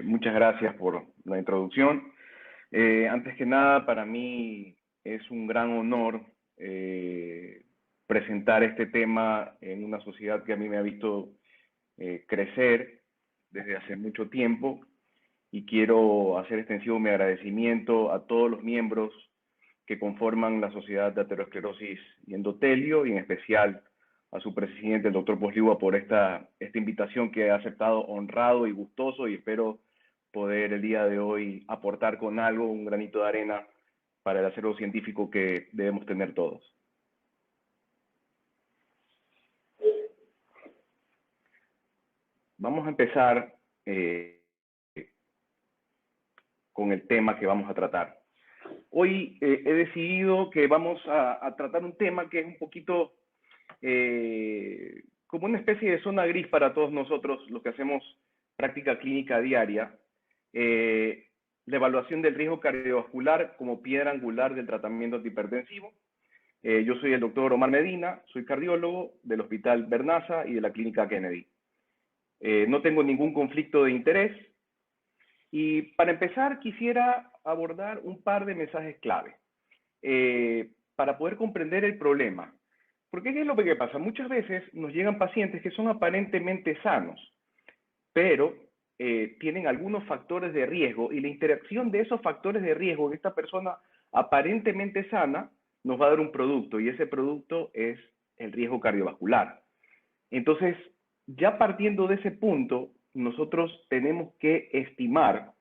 Muchas gracias por la introducción. Antes que nada, para mí es un gran honor presentar este tema en una sociedad que a mí me ha visto crecer desde hace mucho tiempo, y quiero hacer extensivo mi agradecimiento a todos los miembros que conforman la Sociedad de Aterosclerosis y Endotelio, y en especial a su presidente, el doctor Posligua, por esta invitación que ha aceptado honrado y gustoso, y espero poder el día de hoy aportar con algo, un granito de arena para el acervo científico que debemos tener todos. Vamos a empezar con el tema que vamos a tratar. Hoy he decidido que vamos a tratar un tema que es un poquito como una especie de zona gris para todos nosotros, los que hacemos práctica clínica diaria, la evaluación del riesgo cardiovascular como piedra angular del tratamiento antihipertensivo. Yo soy el doctor Omar Medina, soy cardiólogo del Hospital Bernaza y de la Clínica Kennedy. No tengo ningún conflicto de interés, y para empezar quisiera abordar un par de mensajes clave para poder comprender el problema. Porque ¿qué es lo que pasa? Muchas veces nos llegan pacientes que son aparentemente sanos, pero tienen algunos factores de riesgo, y la interacción de esos factores de riesgo de esta persona aparentemente sana nos va a dar un producto, y ese producto es el riesgo cardiovascular. Entonces, ya partiendo de ese punto, nosotros tenemos que estimar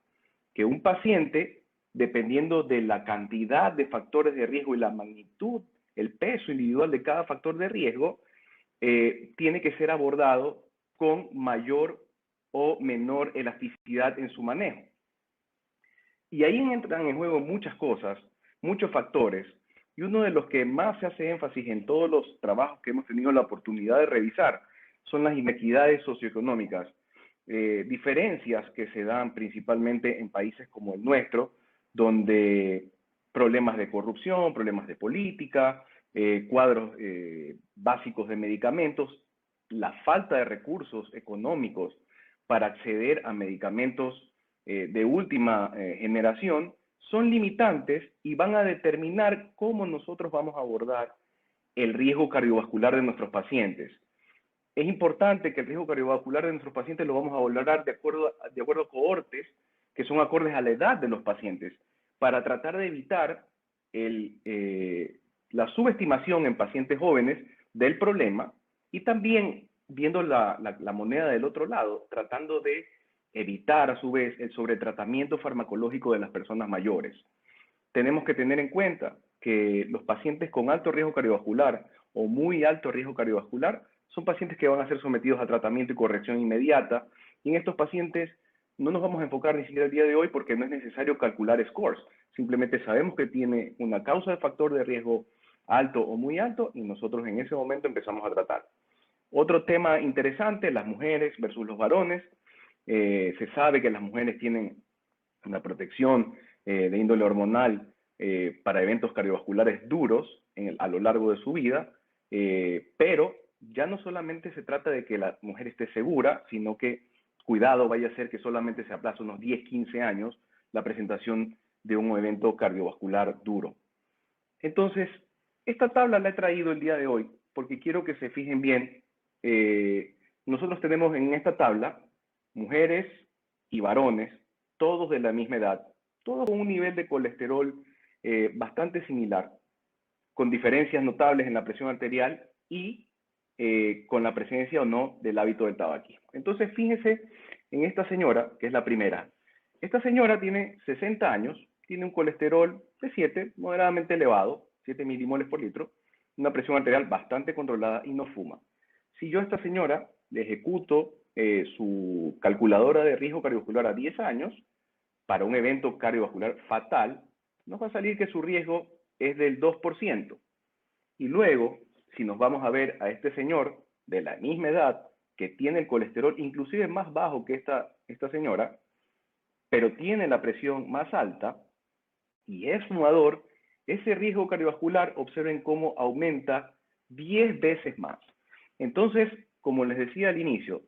que un paciente, dependiendo de la cantidad de factores de riesgo y la magnitud, el peso individual de cada factor de riesgo, tiene que ser abordado con mayor o menor elasticidad en su manejo. Y ahí entran en juego muchas cosas, muchos factores, y uno de los que más se hace énfasis en todos los trabajos que hemos tenido la oportunidad de revisar son las inequidades socioeconómicas, diferencias que se dan principalmente en países como el nuestro, donde problemas de corrupción, problemas de política, cuadros básicos de medicamentos, la falta de recursos económicos para acceder a medicamentos de última generación, son limitantes y van a determinar cómo nosotros vamos a abordar el riesgo cardiovascular de nuestros pacientes. Es importante que el riesgo cardiovascular de nuestros pacientes lo vamos a valorar de acuerdo a cohortes que son acordes a la edad de los pacientes, para tratar de evitar la subestimación en pacientes jóvenes del problema, y también viendo la moneda del otro lado, tratando de evitar a su vez el sobretratamiento farmacológico de las personas mayores. Tenemos que tener en cuenta que los pacientes con alto riesgo cardiovascular o muy alto riesgo cardiovascular son pacientes que van a ser sometidos a tratamiento y corrección inmediata, y en estos pacientes no nos vamos a enfocar ni siquiera el día de hoy porque no es necesario calcular scores, simplemente sabemos que tiene una causa de factor de riesgo alto o muy alto, y nosotros en ese momento empezamos a tratar. Otro tema interesante, las mujeres versus los varones. Se sabe que las mujeres tienen una protección de índole hormonal para eventos cardiovasculares duros a lo largo de su vida, pero ya no solamente se trata de que la mujer esté segura, sino que, cuidado, vaya a ser que solamente se aplaza unos 10, 15 años la presentación de un evento cardiovascular duro. Entonces, esta tabla la he traído el día de hoy porque quiero que se fijen bien. Nosotros tenemos en esta tabla mujeres y varones, todos de la misma edad, todos con un nivel de colesterol bastante similar, con diferencias notables en la presión arterial y con la presencia o no del hábito del tabaquismo. Entonces, fíjense en esta señora, que es la primera. Esta señora tiene 60 años, tiene un colesterol de 7, moderadamente elevado, 7 milimoles por litro, una presión arterial bastante controlada, y no fuma. Si yo a esta señora le ejecuto su calculadora de riesgo cardiovascular a 10 años, para un evento cardiovascular fatal, nos va a salir que su riesgo es del 2%. Y luego, si nos vamos a ver a este señor de la misma edad, que tiene el colesterol inclusive más bajo que esta señora, pero tiene la presión más alta y es fumador, ese riesgo cardiovascular, observen cómo aumenta 10 veces más. Entonces, como les decía al inicio,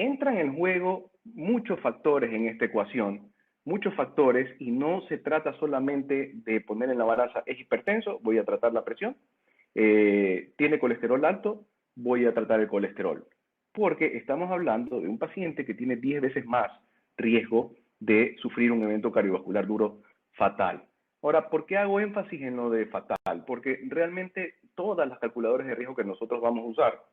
entran en juego muchos factores en esta ecuación, muchos factores, y no se trata solamente de poner en la balanza, es hipertenso, voy a tratar la presión, tiene colesterol alto, voy a tratar el colesterol, porque estamos hablando de un paciente que tiene 10 veces más riesgo de sufrir un evento cardiovascular duro fatal. Ahora, ¿por qué hago énfasis en lo de fatal? Porque realmente todas las calculadoras de riesgo que nosotros vamos a usar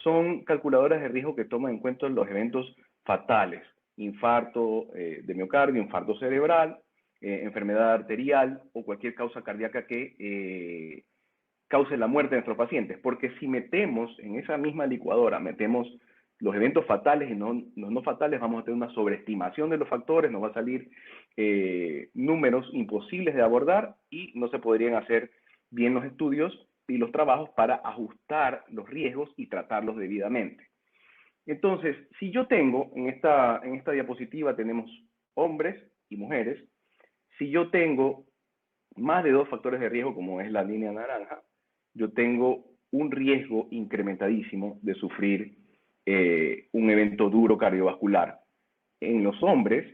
son calculadoras de riesgo que toman en cuenta los eventos fatales, infarto de miocardio, infarto cerebral, enfermedad arterial o cualquier causa cardíaca que cause la muerte de nuestros pacientes. Porque si metemos en esa misma licuadora, metemos los eventos fatales y los no fatales, vamos a tener una sobreestimación de los factores, nos va a salir números imposibles de abordar y no se podrían hacer bien los estudios y los trabajos para ajustar los riesgos y tratarlos debidamente. Entonces, si yo tengo, en esta diapositiva tenemos hombres y mujeres, si yo tengo más de 2 factores de riesgo, como es la línea naranja, yo tengo un riesgo incrementadísimo de sufrir un evento duro cardiovascular. En los hombres,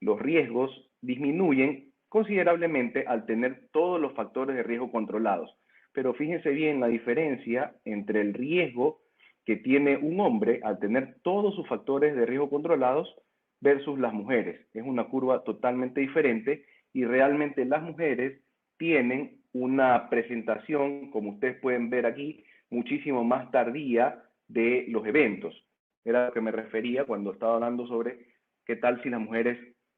los riesgos disminuyen considerablemente al tener todos los factores de riesgo controlados. Pero fíjense bien la diferencia entre el riesgo que tiene un hombre al tener todos sus factores de riesgo controlados versus las mujeres. Es una curva totalmente diferente y realmente las mujeres tienen una presentación, como ustedes pueden ver aquí, muchísimo más tardía de los eventos. Era a lo que me refería cuando estaba hablando sobre qué tal si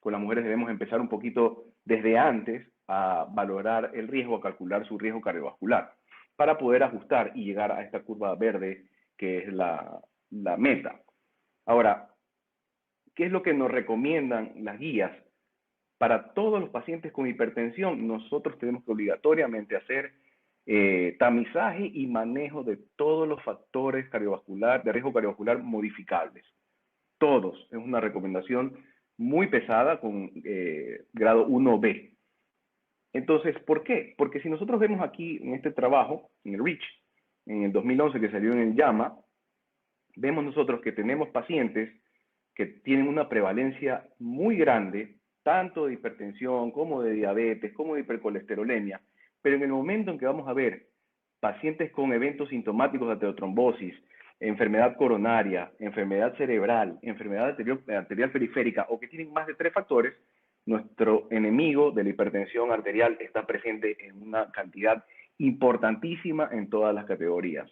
con las mujeres debemos empezar un poquito desde antes a valorar el riesgo, a calcular su riesgo cardiovascular, para poder ajustar y llegar a esta curva verde que es la meta. Ahora, ¿qué es lo que nos recomiendan las guías? Para todos los pacientes con hipertensión, nosotros tenemos que obligatoriamente hacer tamizaje y manejo de todos los factores de riesgo cardiovascular modificables. Todos. Es una recomendación muy pesada con grado 1B. Entonces, ¿por qué? Porque si nosotros vemos aquí en este trabajo, en el REACH, en el 2011 que salió en el JAMA, vemos nosotros que tenemos pacientes que tienen una prevalencia muy grande, tanto de hipertensión como de diabetes, como de hipercolesterolemia, pero en el momento en que vamos a ver pacientes con eventos sintomáticos de aterotrombosis, enfermedad coronaria, enfermedad cerebral, enfermedad arterial periférica o que tienen más de 3 factores, nuestro enemigo de la hipertensión arterial está presente en una cantidad importantísima en todas las categorías.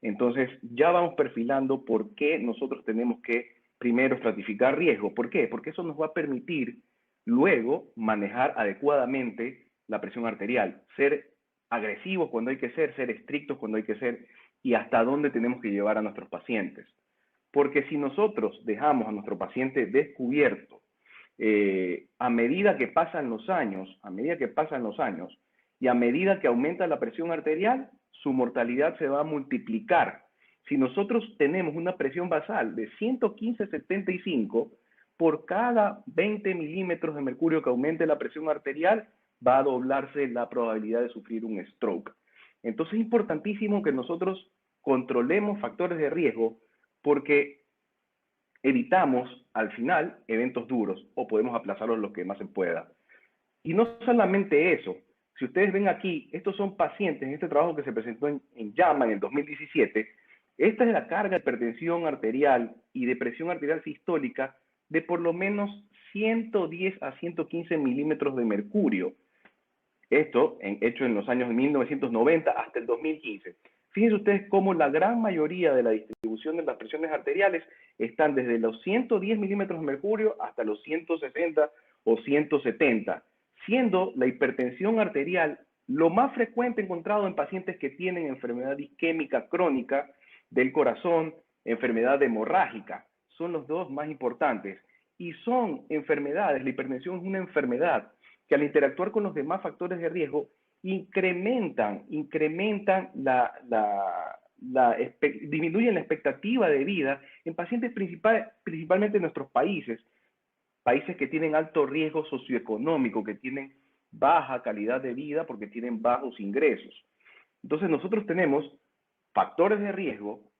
Entonces, ya vamos perfilando por qué nosotros tenemos que primero estratificar riesgo. ¿Por qué? Porque eso nos va a permitir luego manejar adecuadamente la presión arterial, ser agresivos cuando hay que ser estrictos cuando hay que ser, y hasta dónde tenemos que llevar a nuestros pacientes. Porque si nosotros dejamos a nuestro paciente descubierto a medida que pasan los años, y a medida que aumenta la presión arterial, su mortalidad se va a multiplicar. Si nosotros tenemos una presión basal de 115/75, por cada 20 milímetros de mercurio que aumente la presión arterial, va a doblarse la probabilidad de sufrir un stroke. Entonces es importantísimo que nosotros controlemos factores de riesgo porque evitamos al final eventos duros o podemos aplazarlos lo que más se pueda. Y no solamente eso, si ustedes ven aquí, estos son pacientes en este trabajo que se presentó en JAMA en el 2017, esta es la carga de hipertensión arterial y de presión arterial sistólica de por lo menos 110 a 115 milímetros de mercurio. Esto hecho en los años 1990 hasta el 2015. Fíjense ustedes cómo la gran mayoría de la distribución de las presiones arteriales están desde los 110 milímetros de mercurio hasta los 160 o 170, siendo la hipertensión arterial lo más frecuente encontrado en pacientes que tienen enfermedad isquémica crónica del corazón, enfermedad hemorrágica. Son los dos más importantes. Y son enfermedades, la hipertensión es una enfermedad que al interactuar con los demás factores de riesgo incrementan disminuyen la expectativa de vida en pacientes principalmente en nuestros países que tienen alto riesgo socioeconómico, que tienen baja calidad de vida porque tienen bajos ingresos. Entonces nosotros tenemos factores de riesgo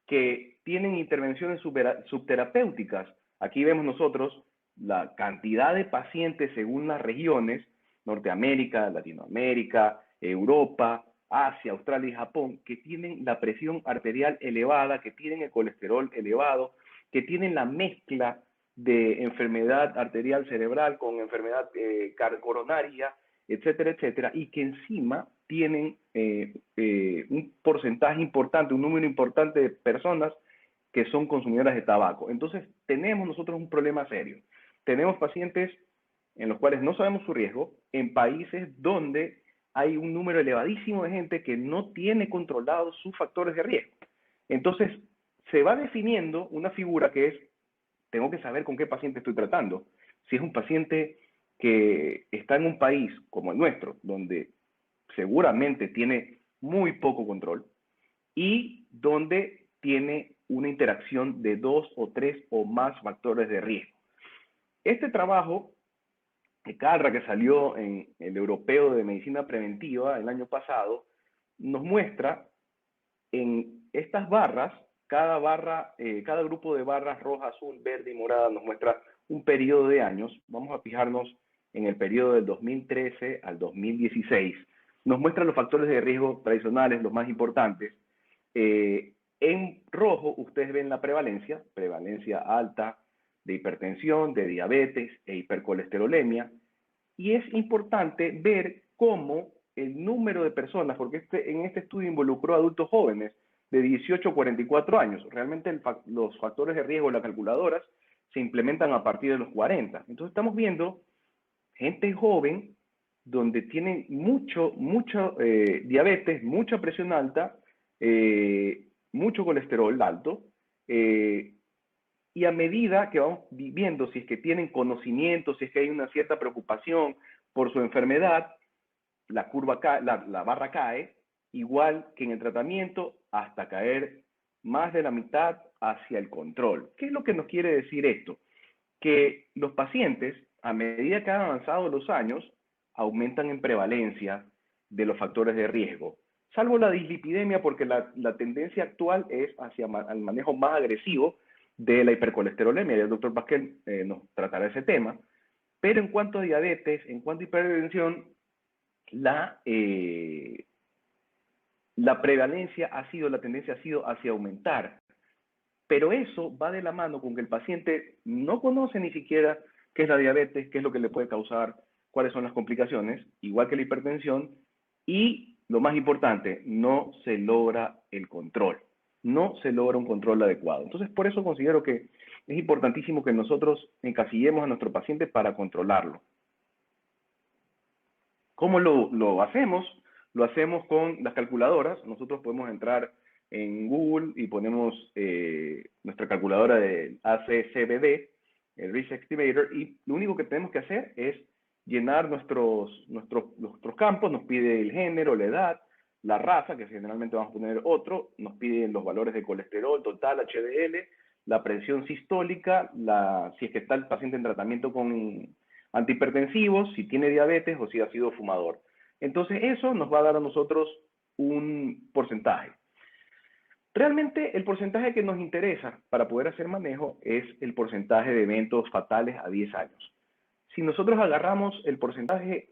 que tienen intervenciones subterapéuticas. Aquí vemos nosotros la cantidad de pacientes según las regiones, Norteamérica, Latinoamérica, Europa, Asia, Australia y Japón, que tienen la presión arterial elevada, que tienen el colesterol elevado, que tienen la mezcla de enfermedad arterial cerebral con enfermedad coronaria, etcétera, etcétera, y que encima tienen un porcentaje importante, un número importante de personas que son consumidoras de tabaco. Entonces, tenemos nosotros un problema serio. Tenemos pacientes en los cuales no sabemos su riesgo, en países donde hay un número elevadísimo de gente que no tiene controlados sus factores de riesgo. Entonces, se va definiendo una figura que es, tengo que saber con qué paciente estoy tratando. Si es un paciente que está en un país como el nuestro, donde seguramente tiene muy poco control y donde tiene una interacción de 2 o 3 o más factores de riesgo. Este trabajo de Carra, que salió en el Europeo de Medicina Preventiva el año pasado, nos muestra en estas barras, cada grupo de barras roja, azul, verde y morada nos muestra un periodo de años. Vamos a fijarnos en el periodo del 2013 al 2016. Nos muestra los factores de riesgo tradicionales, los más importantes. En rojo ustedes ven la prevalencia alta de hipertensión, de diabetes e hipercolesterolemia. Y es importante ver cómo el número de personas, porque en este estudio involucró a adultos jóvenes de 18 a 44 años. Realmente los factores de riesgo, las calculadoras, se implementan a partir de los 40. Entonces estamos viendo gente joven donde tienen mucho diabetes, mucha presión alta, mucho colesterol alto, y a medida que vamos viendo si es que tienen conocimiento, si es que hay una cierta preocupación por su enfermedad, la curva cae, la barra cae, igual que en el tratamiento, hasta caer más de la mitad hacia el control. ¿Qué es lo que nos quiere decir esto? Que los pacientes, a medida que han avanzado los años, aumentan en prevalencia de los factores de riesgo, salvo la dislipidemia, porque la tendencia actual es hacia el manejo más agresivo de la hipercolesterolemia, y el doctor Pasquel nos tratará ese tema. Pero en cuanto a diabetes, en cuanto a hipertensión, la prevalencia la tendencia ha sido hacia aumentar. Pero eso va de la mano con que el paciente no conoce ni siquiera qué es la diabetes, qué es lo que le puede causar, cuáles son las complicaciones, igual que la hipertensión, y lo más importante, no se logra el control. No se logra un control adecuado. Entonces, por eso considero que es importantísimo que nosotros encasillemos a nuestro paciente para controlarlo. ¿Cómo lo hacemos? Lo hacemos con las calculadoras. Nosotros podemos entrar en Google y ponemos nuestra calculadora del ACCBD, el Risk Estimator, y lo único que tenemos que hacer es llenar nuestros campos. Nos pide el género, la edad, la raza, que generalmente vamos a poner otro, nos piden los valores de colesterol total, HDL, la presión sistólica, si es que está el paciente en tratamiento con antihipertensivos, si tiene diabetes o si ha sido fumador. Entonces eso nos va a dar a nosotros un porcentaje. Realmente el porcentaje que nos interesa para poder hacer manejo es el porcentaje de eventos fatales a 10 años. Si nosotros agarramos el porcentaje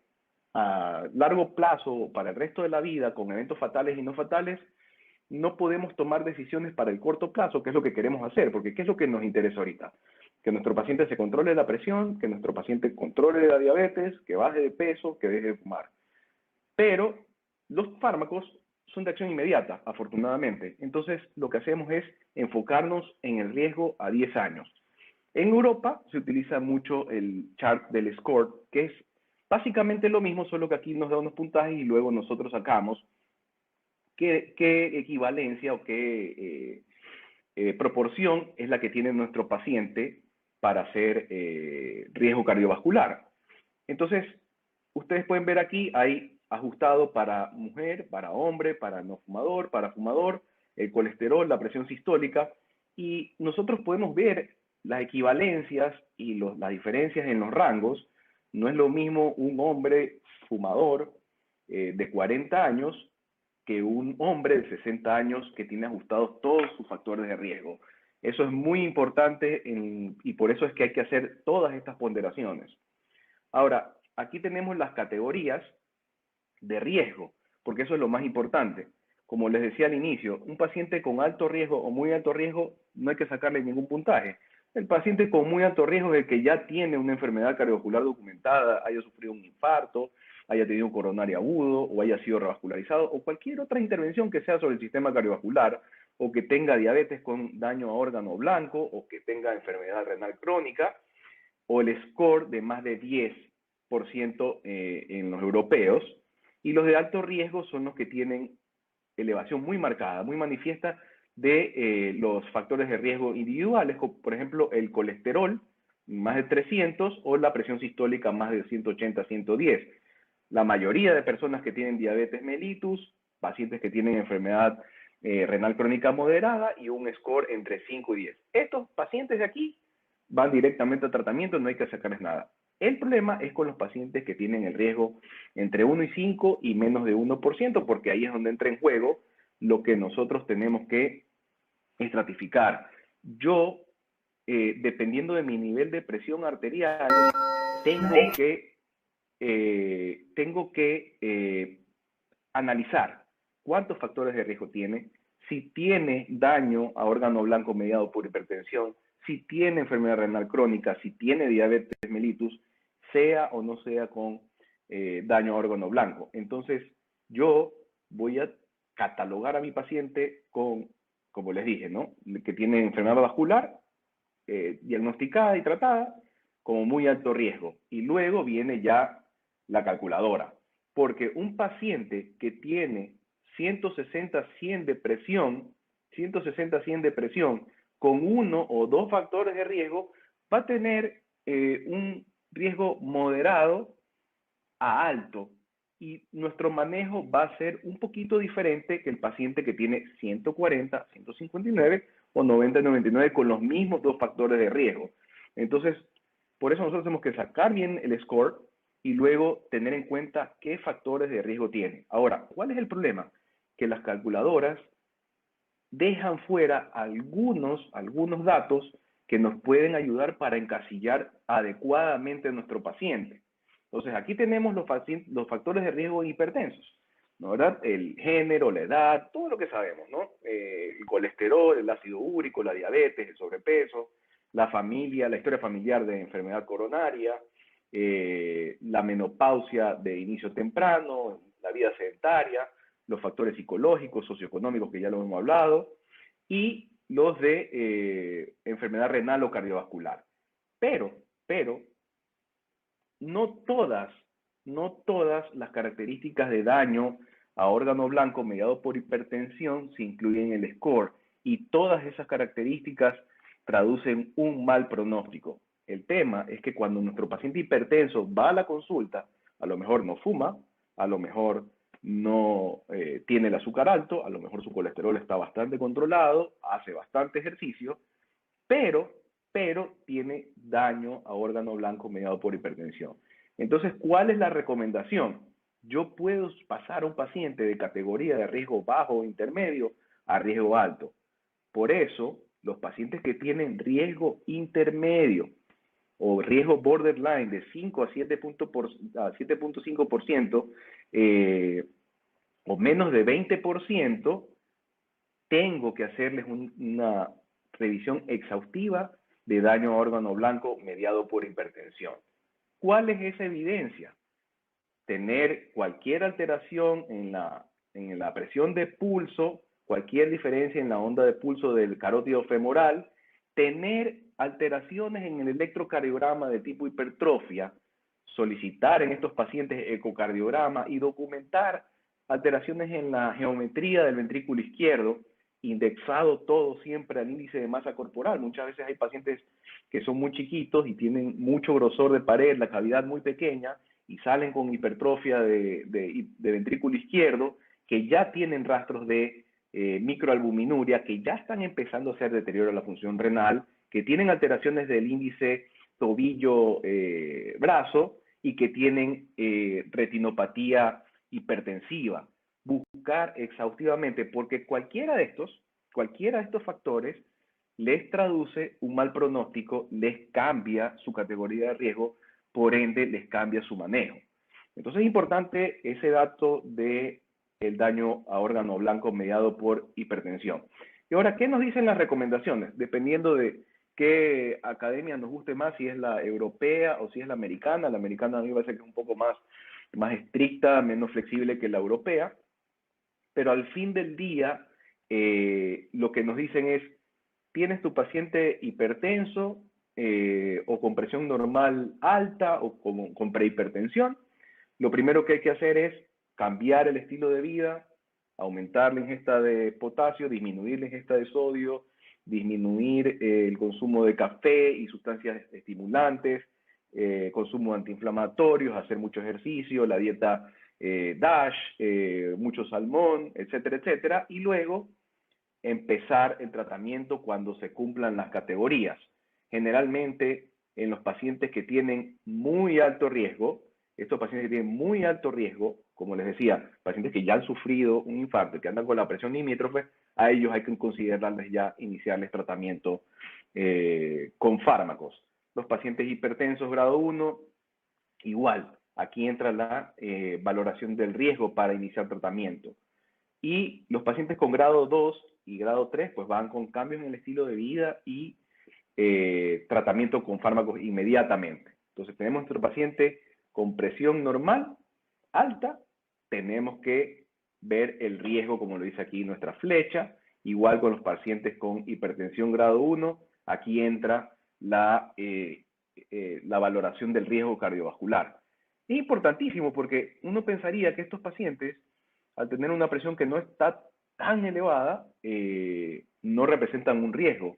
a largo plazo para el resto de la vida con eventos fatales y no fatales, no podemos tomar decisiones para el corto plazo, que es lo que queremos hacer, porque ¿qué es lo que nos interesa ahorita? Que nuestro paciente se controle la presión, que nuestro paciente controle la diabetes, que baje de peso, que deje de fumar. Pero los fármacos son de acción inmediata, afortunadamente. Entonces, lo que hacemos es enfocarnos en el riesgo a 10 años. En Europa se utiliza mucho el chart del SCORE, que es básicamente lo mismo, solo que aquí nos da unos puntajes y luego nosotros sacamos qué equivalencia o qué proporción es la que tiene nuestro paciente para hacer riesgo cardiovascular. Entonces, ustedes pueden ver aquí, hay ajustado para mujer, para hombre, para no fumador, para fumador, el colesterol, la presión sistólica, y nosotros podemos ver las equivalencias y las diferencias en los rangos. No es lo mismo un hombre fumador de 40 años que un hombre de 60 años que tiene ajustados todos sus factores de riesgo. Eso es muy importante y por eso es que hay que hacer todas estas ponderaciones. Ahora, aquí tenemos las categorías de riesgo, porque eso es lo más importante. Como les decía al inicio, un paciente con alto riesgo o muy alto riesgo no hay que sacarle ningún puntaje. El paciente con muy alto riesgo es el que ya tiene una enfermedad cardiovascular documentada, haya sufrido un infarto, haya tenido un coronario agudo o haya sido revascularizado o cualquier otra intervención que sea sobre el sistema cardiovascular o que tenga diabetes con daño a órgano blanco o que tenga enfermedad renal crónica o el score de más de 10% en los europeos. Y los de alto riesgo son los que tienen elevación muy marcada, muy manifiesta de los factores de riesgo individuales, como por ejemplo el colesterol, más de 300, o la presión sistólica más de 180, 110. La mayoría de personas que tienen diabetes mellitus, pacientes que tienen enfermedad renal crónica moderada y un score entre 5 y 10. Estos pacientes de aquí van directamente a tratamiento, no hay que sacarles nada. El problema es con los pacientes que tienen el riesgo entre 1 y 5 y menos de 1%, porque ahí es donde entra en juego lo que nosotros tenemos que estratificar. Yo, dependiendo de mi nivel de presión arterial, tengo que analizar cuántos factores de riesgo tiene, si tiene daño a órgano blanco mediado por hipertensión, si tiene enfermedad renal crónica, si tiene diabetes mellitus, sea o no sea con daño a órgano blanco. Entonces, yo voy a catalogar a mi paciente con, como les dije, ¿no? Que tiene enfermedad vascular diagnosticada y tratada como muy alto riesgo. Y luego viene ya la calculadora. Porque un paciente que tiene 160-100 de presión, 160-100 de presión, con uno o dos factores de riesgo, va a tener un riesgo moderado a alto. Y nuestro manejo va a ser un poquito diferente que el paciente que tiene 140, 159 o 90-99 con los mismos dos factores de riesgo. Entonces, por eso nosotros tenemos que sacar bien el score y luego tener en cuenta qué factores de riesgo tiene. Ahora, ¿cuál es el problema? Que las calculadoras dejan fuera algunos datos que nos pueden ayudar para encasillar adecuadamente a nuestro paciente. Entonces, aquí tenemos los factores de riesgo hipertensos, ¿no? ¿Verdad? El género, la edad, todo lo que sabemos, ¿no? El colesterol, el ácido úrico, la diabetes, el sobrepeso, la familia, la historia familiar de enfermedad coronaria, la menopausia de inicio temprano, la vida sedentaria, los factores psicológicos, socioeconómicos, que ya lo hemos hablado, y los de enfermedad renal o cardiovascular. Pero, no todas las características de daño a órgano blanco mediado por hipertensión se incluyen en el score, y todas esas características traducen un mal pronóstico. El tema es que cuando nuestro paciente hipertenso va a la consulta, a lo mejor no fuma, a lo mejor no tiene el azúcar alto, a lo mejor su colesterol está bastante controlado, hace bastante ejercicio, pero, tiene daño a órgano blanco mediado por hipertensión. Entonces, ¿cuál es la recomendación? Yo puedo pasar a un paciente de categoría de riesgo bajo o intermedio a riesgo alto. Por eso, los pacientes que tienen riesgo intermedio o riesgo borderline de 5 a 7.5% o menos de 20%, tengo que hacerles una revisión exhaustiva de daño a órgano blanco mediado por hipertensión. ¿Cuál es esa evidencia? Tener cualquier alteración en la presión de pulso, cualquier diferencia en la onda de pulso del carótido femoral, tener alteraciones en el electrocardiograma de tipo hipertrofia, solicitar en estos pacientes ecocardiograma y documentar alteraciones en la geometría del ventrículo izquierdo, indexado todo siempre al índice de masa corporal. Muchas veces hay pacientes que son muy chiquitos y tienen mucho grosor de pared, la cavidad muy pequeña, y salen con hipertrofia de ventrículo izquierdo, que ya tienen rastros de microalbuminuria, que ya están empezando a hacer deterioro de la función renal, que tienen alteraciones del índice tobillo-brazo y que tienen retinopatía hipertensiva. buscar exhaustivamente, porque cualquiera de estos factores les traduce un mal pronóstico, les cambia su categoría de riesgo, por ende les cambia su manejo. Entonces es importante ese dato de el daño a órgano blanco mediado por hipertensión. Y ahora, ¿qué nos dicen las recomendaciones? Dependiendo de qué academia nos guste más, si es la europea o si es la americana. La americana a mí me parece que es un poco más estricta, menos flexible que la europea, pero al fin del día lo que nos dicen es, tienes tu paciente hipertenso o con presión normal alta o con prehipertensión, lo primero que hay que hacer es cambiar el estilo de vida, aumentar la ingesta de potasio, disminuir la ingesta de sodio, disminuir el consumo de café y sustancias estimulantes, consumo de antiinflamatorios, hacer mucho ejercicio, la dieta DASH, mucho salmón, etcétera, etcétera, y luego empezar el tratamiento cuando se cumplan las categorías. Generalmente en los pacientes que tienen muy alto riesgo, estos pacientes que tienen muy alto riesgo, como les decía, pacientes que ya han sufrido un infarto, que andan con la presión limítrofe, a ellos hay que considerarles ya iniciarles tratamiento con fármacos. Los pacientes hipertensos grado 1, igual, aquí entra la valoración del riesgo para iniciar tratamiento. Y los pacientes con grado 2 y grado 3 pues van con cambios en el estilo de vida y tratamiento con fármacos inmediatamente. Entonces tenemos nuestro paciente con presión normal, alta, tenemos que ver el riesgo, como lo dice aquí nuestra flecha, igual con los pacientes con hipertensión grado 1, aquí entra la valoración del riesgo cardiovascular. Es importantísimo porque uno pensaría que estos pacientes, al tener una presión que no está tan elevada, no representan un riesgo,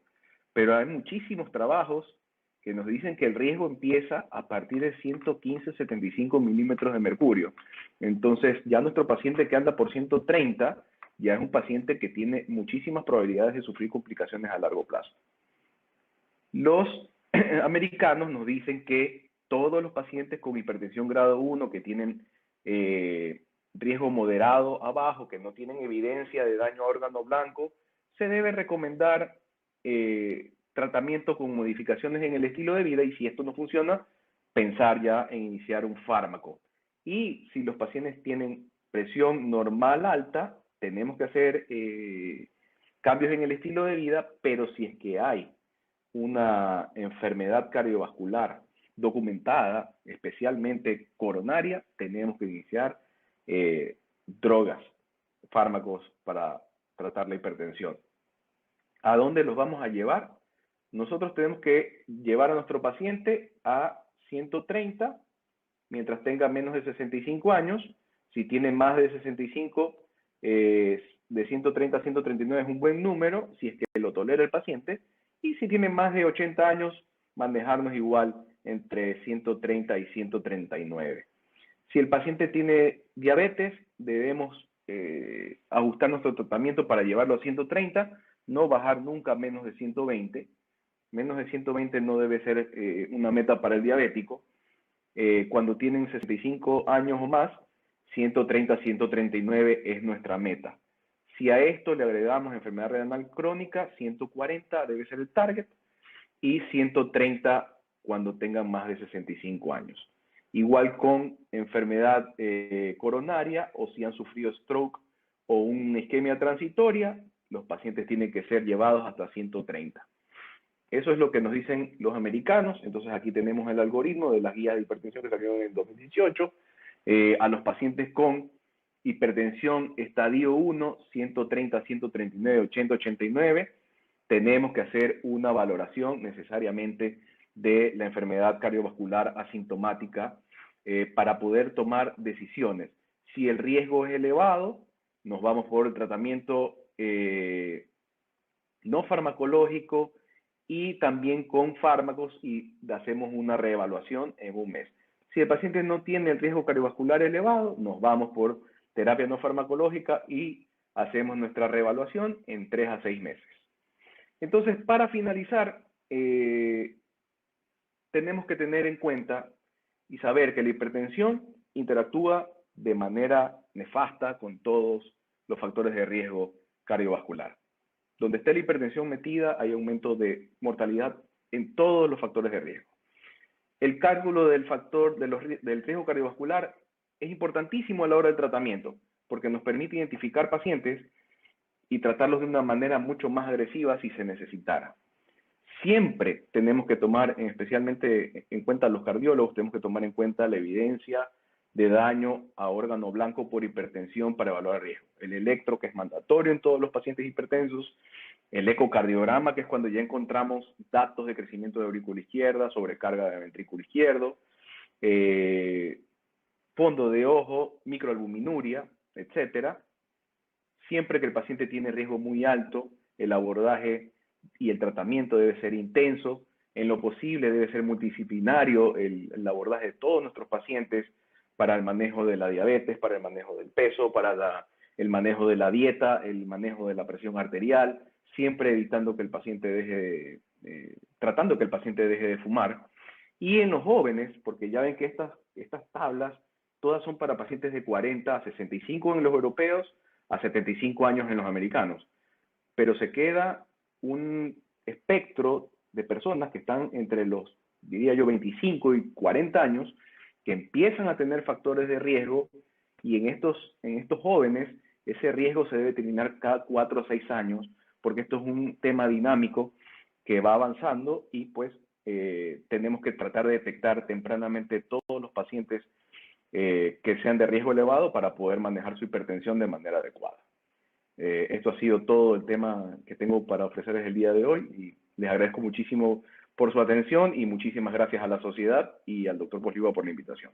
pero hay muchísimos trabajos que nos dicen que el riesgo empieza a partir de 115-75 milímetros de mercurio. Entonces, ya nuestro paciente que anda por 130, ya es un paciente que tiene muchísimas probabilidades de sufrir complicaciones a largo plazo. Los americanos nos dicen que todos los pacientes con hipertensión grado 1 que tienen riesgo moderado a bajo, que no tienen evidencia de daño a órgano blanco, se debe recomendar tratamiento con modificaciones en el estilo de vida y si esto no funciona, pensar ya en iniciar un fármaco. Y si los pacientes tienen presión normal alta, tenemos que hacer cambios en el estilo de vida, pero si es que hay una enfermedad cardiovascular documentada, especialmente coronaria, tenemos que iniciar drogas, fármacos para tratar la hipertensión. ¿A dónde los vamos a llevar? Nosotros tenemos que llevar a nuestro paciente a 130 mientras tenga menos de 65 años. Si tiene más de 65, de 130 a 139 es un buen número, si es que lo tolera el paciente. Y si tiene más de 80 años, manejarnos igual entre 130 y 139. Si el paciente tiene diabetes, debemos ajustar nuestro tratamiento para llevarlo a 130, no bajar nunca menos de 120. Menos de 120 no debe ser una meta para el diabético. Cuando tienen 65 años o más, 130, 139 es nuestra meta. Si a esto le agregamos enfermedad renal crónica, 140 debe ser el target y 130 cuando tengan más de 65 años. Igual con enfermedad coronaria o si han sufrido stroke o una isquemia transitoria, los pacientes tienen que ser llevados hasta 130. Eso es lo que nos dicen los americanos. Entonces aquí tenemos el algoritmo de las guías de hipertensión que salieron en 2018. A los pacientes con hipertensión estadio 1, 130, 139, 80, 89, tenemos que hacer una valoración necesariamente de la enfermedad cardiovascular asintomática para poder tomar decisiones. Si el riesgo es elevado, nos vamos por el tratamiento no farmacológico y también con fármacos y hacemos una reevaluación en un mes. Si el paciente no tiene el riesgo cardiovascular elevado, nos vamos por terapia no farmacológica y hacemos nuestra reevaluación en 3 a 6 meses. Entonces, para finalizar, tenemos que tener en cuenta y saber que la hipertensión interactúa de manera nefasta con todos los factores de riesgo cardiovascular. Donde esté la hipertensión metida, hay aumento de mortalidad en todos los factores de riesgo. El cálculo del factor del riesgo cardiovascular es importantísimo a la hora del tratamiento, porque nos permite identificar pacientes y tratarlos de una manera mucho más agresiva si se necesitara. Siempre tenemos que tomar, especialmente en cuenta los cardiólogos, tenemos que tomar en cuenta la evidencia de daño a órgano blanco por hipertensión para evaluar riesgo. El electro, que es mandatorio en todos los pacientes hipertensos, el ecocardiograma, que es cuando ya encontramos datos de crecimiento de aurícula izquierda, sobrecarga de ventrículo izquierdo, fondo de ojo, microalbuminuria, etcétera. Siempre que el paciente tiene riesgo muy alto, el abordaje y el tratamiento debe ser intenso. En lo posible debe ser multidisciplinario el abordaje de todos nuestros pacientes para el manejo de la diabetes, para el manejo del peso, para el manejo de la dieta, el manejo de la presión arterial, siempre evitando que el paciente tratando que el paciente deje de fumar. Y en los jóvenes, porque ya ven que estas tablas todas son para pacientes de 40 a 65 en los europeos, a 75 años en los americanos. Pero se queda un espectro de personas que están entre los, diría yo, 25 y 40 años, que empiezan a tener factores de riesgo y en estos jóvenes ese riesgo se debe determinar cada 4 o 6 años, porque esto es un tema dinámico que va avanzando y pues tenemos que tratar de detectar tempranamente todos los pacientes que sean de riesgo elevado para poder manejar su hipertensión de manera adecuada. Esto ha sido todo el tema que tengo para ofrecerles el día de hoy y les agradezco muchísimo por su atención y muchísimas gracias a la sociedad y al doctor Posligua por la invitación.